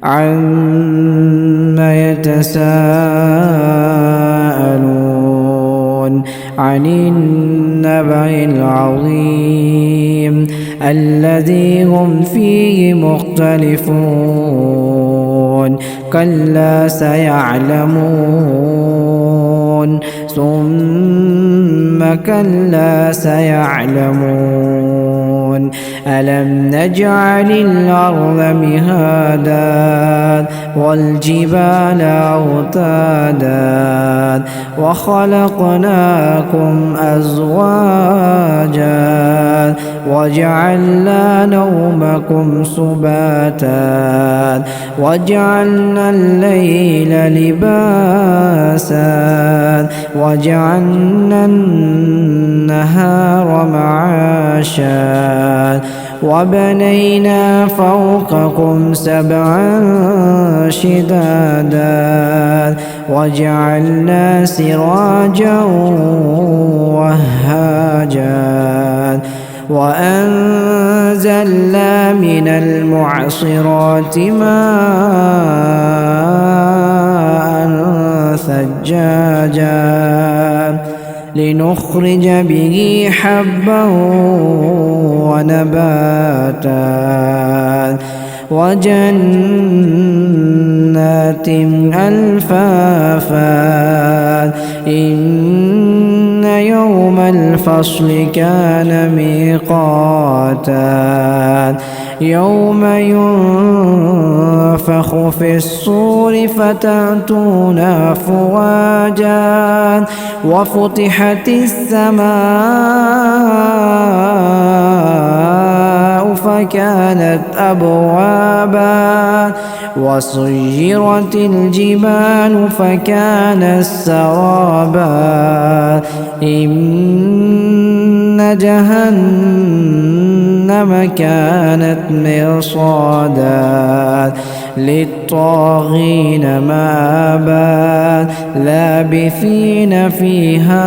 عما يتساءلون عن النبأ العظيم الذي هم فيه مختلفون كلا سيعلمون ثم كلا سيعلمون ألم نجعل الأرض مهادا والجبال أوتادا وخلقناكم أزواجا وجعلنا نومكم سباتا وجعلنا الليل لباسا وجعلنا النهار معاشا وبنينا فوقكم سبعا شدادا وجعلنا سراجا وهاجا وأنزلنا من المعصرات ماء ثجاجا لنخرج به حبا ونباتا وجنات ألفافا إن يوم الفصل كان ميقاتا يوم ينفخ في الصور فتأتون أفواجا وفتحت السماء فكانت أبوابا وسيرت الجبال فكانت سرابا إن جهنم كانت مرصادا للطاغين مآبا لابثين فيها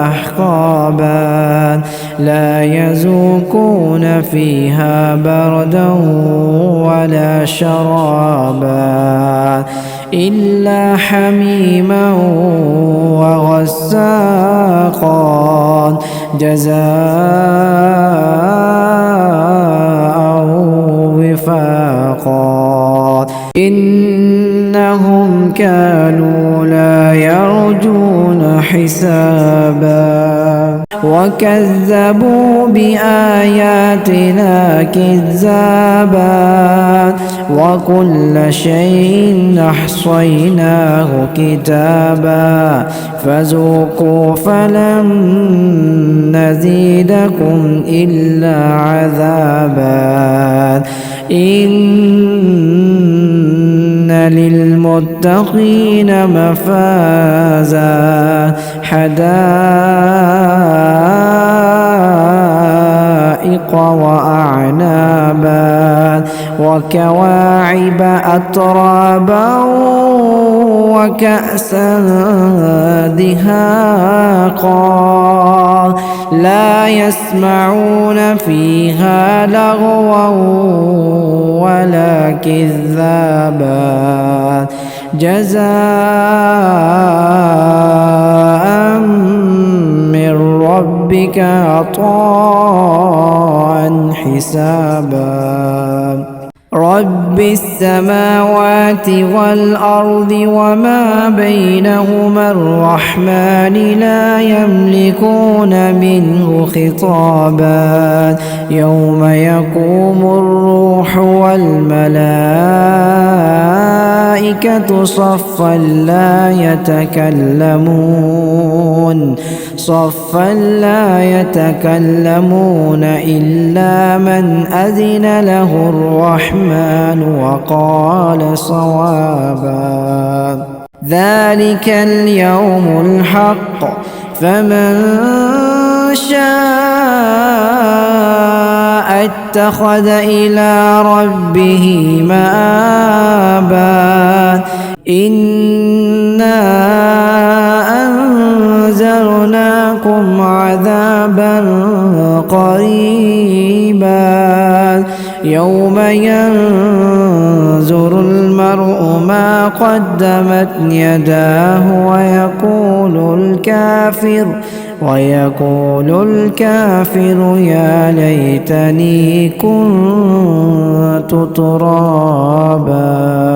أحقابا لا يذوقون فيها بردا ولا شرابا إلا حميما وغساقا جزاء وفاقا إنهم كانوا لا يرجون حسابا وكذبوا بآياتنا كذابا وكل شيء أحصيناه كتابا فذوقوا فلن نزيدكم إلا عذابا إن للمتقين مفازا حدائق وأعنابا وكواعب أترابا وكأسا دهاقا لا يسمعون فيها لغوا ولا كذابا جزاء من ربك عطاء حسابا رب السماوات والأرض وما بينهما الرحمن لا يملكون منه خطابا يوم يقوم الروح والملائكة صفا لا يتكلمون إلا من أذن له الرحمن وقال صوابا ذلك اليوم الحق فمن شاء اتخذ إلى ربه مآبا إنا أنذرناكم عذابا قريبا يوم ينظر ينظر المرء ما قدمت يداه ويقول الكافر يا ليتني كنت ترابا.